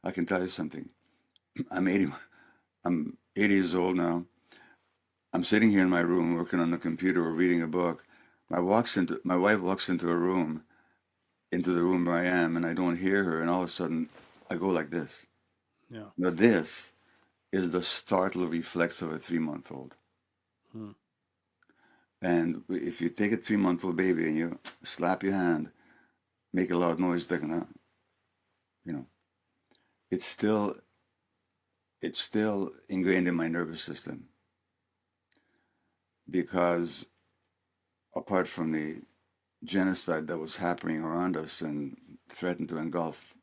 I can tell you something. I'm 80. I'm 80 years old now. I'm sitting here in my room working on the computer or reading a book. My wife walks into a room, into the room where I am, and I don't hear her, and all of a sudden I go like this. Yeah. Now this is the startled reflex of a 3-month-old. And if you take a 3-month-old baby and you slap your hand, make a loud noise, they're gonna, you know, it's still ingrained in my nervous system. Because apart from the genocide that was happening around us and threatened to engulf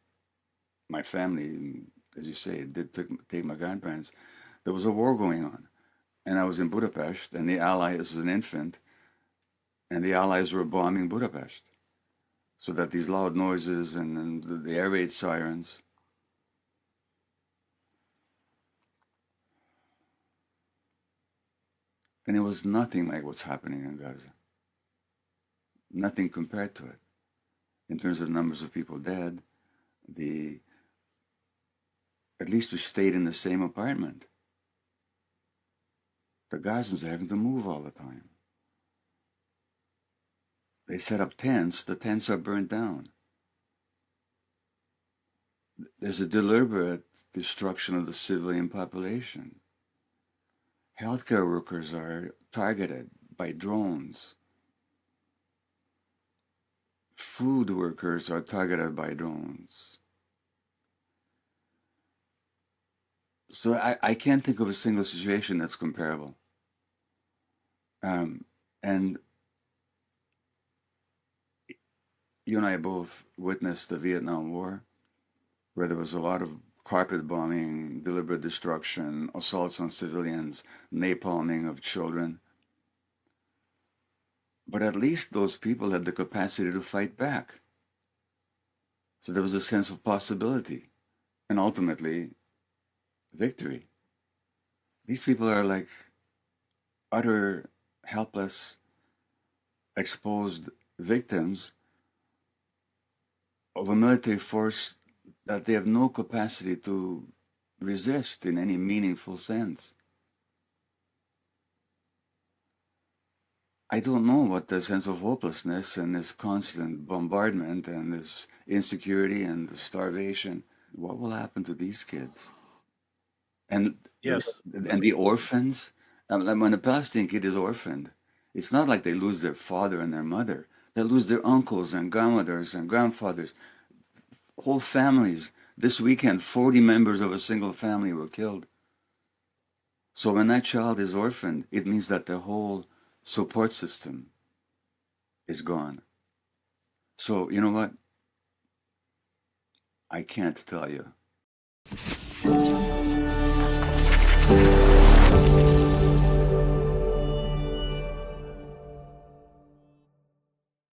my family, as you say, it did take my grandparents, there was a war going on. And I was in Budapest, and the Allies, as an infant, and the Allies were bombing Budapest. So that these loud noises and the air raid sirens, and it was nothing like what's happening in Gaza. Nothing compared to it. In terms of numbers of people dead, at least we stayed in the same apartment. The Gazans are having to move all the time. They set up tents, the tents are burnt down. There's a deliberate destruction of the civilian population. Healthcare workers are targeted by drones. Food workers are targeted by drones. So I can't think of a single situation that's comparable. And you and I both witnessed the Vietnam War, where there was a lot of carpet bombing, deliberate destruction, assaults on civilians, napalming of children. But at least those people had the capacity to fight back. So there was a sense of possibility and ultimately victory. These people are like utter, helpless, exposed victims of a military force that they have no capacity to resist in any meaningful sense. I don't know what the sense of hopelessness and this constant bombardment and this insecurity and the starvation, what will happen to these kids? And Yes. and the orphans, when a Palestinian kid is orphaned, it's not like they lose their father and their mother. They lose their uncles and grandmothers and grandfathers, whole families. This weekend, 40 members of a single family were killed. So when that child is orphaned, it means that the whole support system is gone. So, you know what? I can't tell you